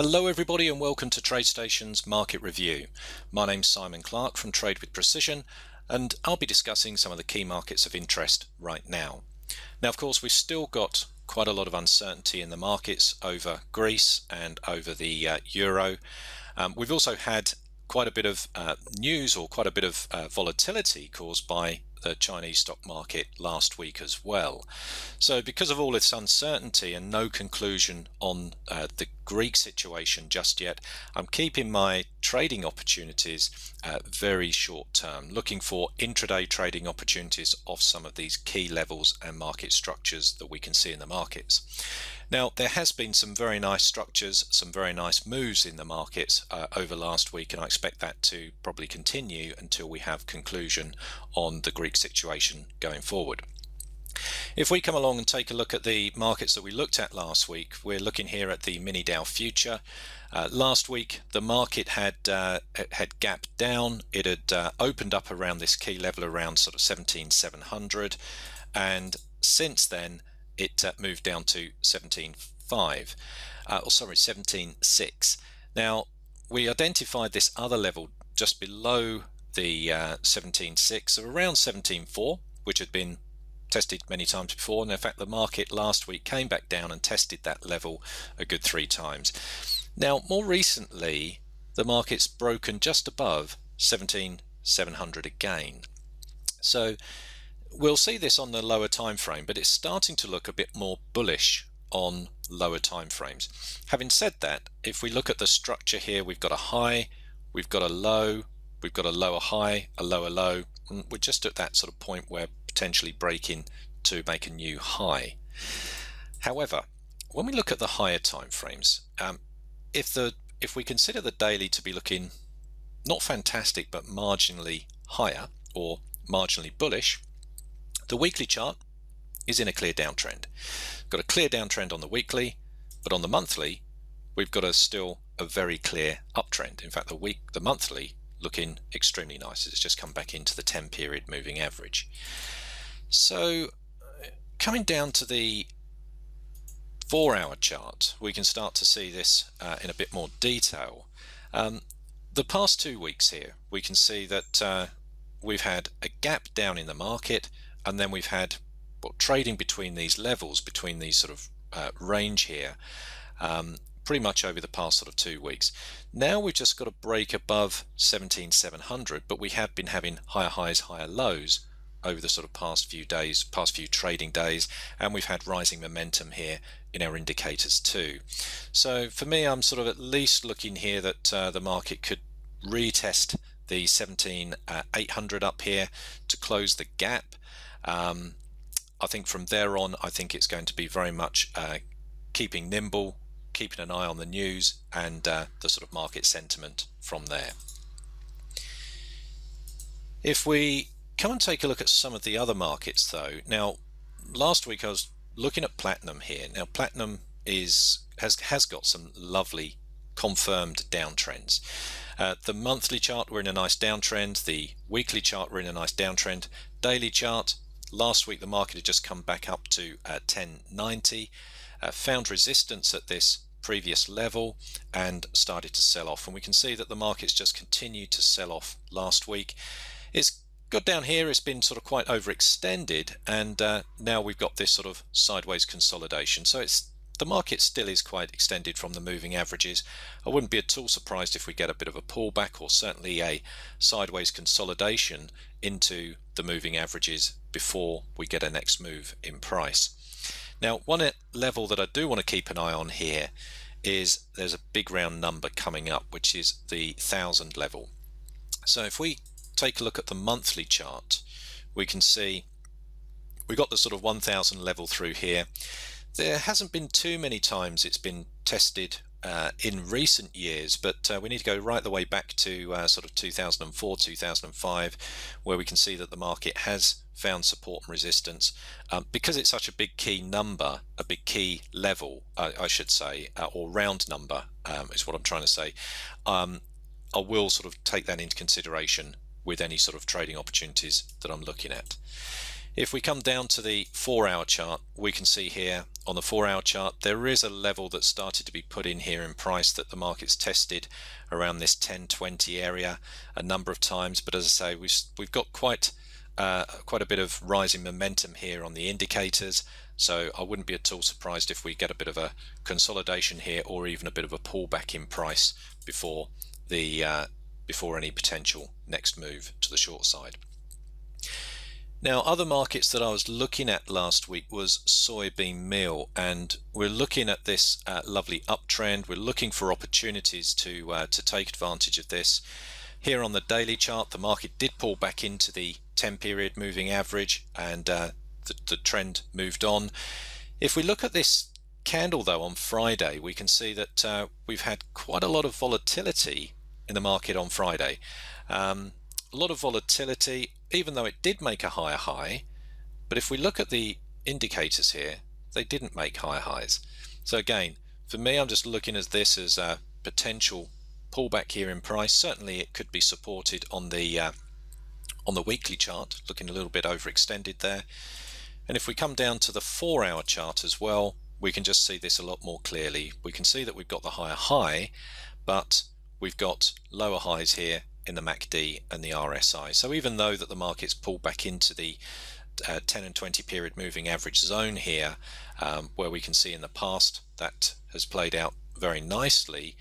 Hello everybody and welcome to TradeStation's Market Review. My name's Simon Clarke from Trade with Precision and I'll be discussing some of the key markets of interest right now. Now of course we've still got quite a lot of uncertainty in the markets over Greece and over the euro. We've also had quite a bit of news or quite a bit of volatility caused by the Chinese stock market last week as well. So because of all this uncertainty and no conclusion on the Greek situation just yet, I'm keeping my trading opportunities very short term, looking for intraday trading opportunities off some of these key levels and market structures that we can see in the markets. Now, there has been some very nice structures, some very nice moves in the markets over last week, and I expect that to probably continue until we have conclusion on the Greek situation going forward. If we come along and take a look at the markets that we looked at last week, we're looking here at the mini Dow future. Last week the market had gapped down. It had opened up around this key level around sort of 17,700, and since then it moved down to 17.5, sorry, 17.6. Now we identified this other level just below the 17.6 of around 17.4, which had been tested many times before, and in fact the market last week came back down and tested that level a good 3 times. Now more recently the market's broken just above 17,700 again, so we'll see this on the lower time frame, but it's starting to look a bit more bullish on lower time frames. Having said that, if we look at the structure here, we've got a high, we've got a low, we've got a lower high, a lower low, and we're just at that sort of point where potentially breaking to make a new high. However, when we look at the higher time frames, if we consider the daily to be looking not fantastic but marginally higher or marginally bullish, the weekly chart is in a clear downtrend. Got a clear downtrend on the weekly, but on the monthly we've got still a very clear uptrend. In fact, the monthly looking extremely nice. It's just come back into the 10-period moving average. So coming down to the 4-hour chart, we can start to see this in a bit more detail. The past 2 weeks here, we can see that we've had a gap down in the market, and then we've had trading between these levels, between these sort of range here, pretty much over the past sort of 2 weeks. Now we've just got a break above 17,700, but we have been having higher highs, higher lows over the sort of past few days, past few trading days, and we've had rising momentum here in our indicators too. So for me, I'm sort of at least looking here that the market could retest the 17,800 up here to close the gap. I think from there on, I think it's going to be very much keeping nimble, keeping an eye on the news and the sort of market sentiment from there. If we come and take a look at some of the other markets though, now last week I was looking at platinum here. Now platinum has got some lovely confirmed downtrends. The monthly chart, we're in a nice downtrend. The weekly chart, we're in a nice downtrend. Daily chart, last week the market had just come back up to 1090, found resistance at this previous level and started to sell off, and we can see that the market's just continued to sell off last week. It's got down here, it's been sort of quite overextended, and now we've got this sort of sideways consolidation. So the market still is quite extended from the moving averages. I wouldn't be at all surprised if we get a bit of a pullback or certainly a sideways consolidation into the moving averages before we get a next move in price. Now one level that I do want to keep an eye on here is there's a big round number coming up, which is the 1000 level. So if we take a look at the monthly chart, we can see we got the sort of 1000 level through here. There hasn't been too many times it's been tested in recent years, but we need to go right the way back to sort of 2004, 2005, where we can see that the market has found support and resistance. Because it's such a big key number, a big key level, I should say, or round number is what I'm trying to say, I will sort of take that into consideration with any sort of trading opportunities that I'm looking at. If we come down to the 4-hour chart, we can see here on the 4-hour chart there is a level that started to be put in here in price that the market's tested around this 1020 area a number of times, but as I say, we've got quite a bit of rising momentum here on the indicators, so I wouldn't be at all surprised if we get a bit of a consolidation here or even a bit of a pullback in price before any potential next move to the short side. Now, other markets that I was looking at last week was soybean meal, and we're looking at this lovely uptrend. We're looking for opportunities to take advantage of this. Here on the daily chart, the market did pull back into the 10-period moving average, and the trend moved on. If we look at this candle though on Friday, we can see that we've had quite a lot of volatility in the market on Friday. A lot of volatility, even though it did make a higher high, but if we look at the indicators here, they didn't make higher highs. So again, for me, I'm just looking at this as a potential pullback here in price. Certainly it could be supported on the weekly chart, looking a little bit overextended there. And if we come down to the 4-hour chart as well, we can just see this a lot more clearly. We can see that we've got the higher high, but we've got lower highs here in the MACD and the RSI. So even though that the market's pulled back into the 10 and 20 period moving average zone here, where we can see in the past that has played out very nicely,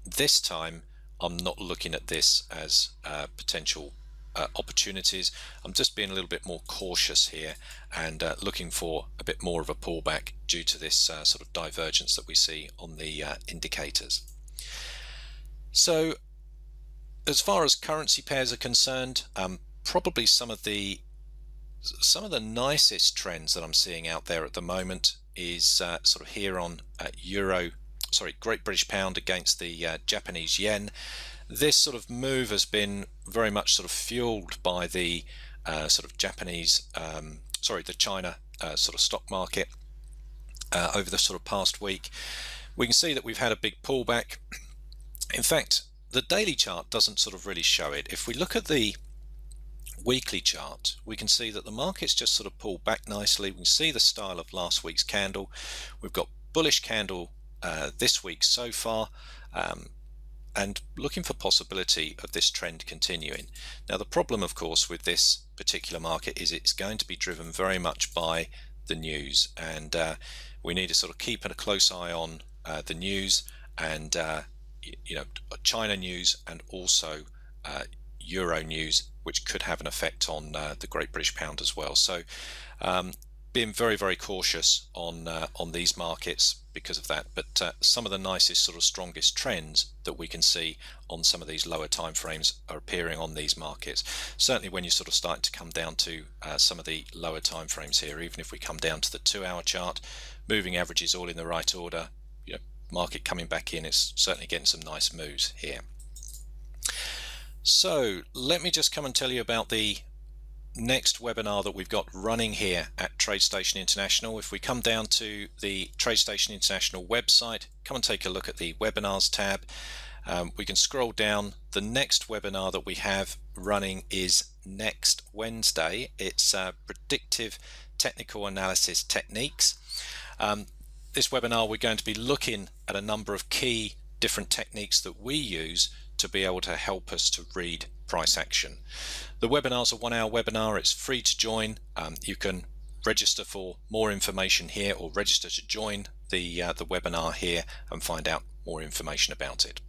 this time I'm not looking at this as potential opportunities. I'm just being a little bit more cautious here and looking for a bit more of a pullback due to this sort of divergence that we see on the indicators. So as far as currency pairs are concerned, probably some of the nicest trends that I'm seeing out there at the moment is sort of here on Great British Pound against the Japanese yen. This sort of move has been very much sort of fueled by the sort of the China sort of stock market over the sort of past week. We can see that we've had a big pullback. In fact, the daily chart doesn't sort of really show it. If we look at the weekly chart, we can see that the market's just sort of pulled back nicely. We can see the style of last week's candle. We've got bullish candle this week so far, and looking for possibility of this trend continuing. Now the problem of course with this particular market is it's going to be driven very much by the news, and we need to sort of keep a close eye on the news and China news and also Euro news, which could have an effect on the Great British Pound as well. So being very, very cautious on these markets because of that. But some of the nicest sort of strongest trends that we can see on some of these lower time frames are appearing on these markets. Certainly when you sort of start to come down to some of the lower time frames here, even if we come down to the 2-hour chart, moving averages all in the right order, market coming back in, it's certainly getting some nice moves here. So let me just come and tell you about the next webinar that we've got running here at TradeStation International. If we come down to the TradeStation International website, come and take a look at the webinars tab. We can scroll down. The next webinar that we have running is next Wednesday. It's predictive technical analysis techniques. This webinar we're going to be looking at a number of key different techniques that we use to be able to help us to read price action. The webinar's a 1-hour webinar. It's free to join. You can register for more information here or register to join the webinar here and find out more information about it.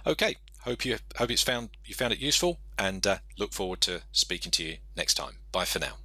Okay, hope you found it useful, and look forward to speaking to you next time. Bye for now.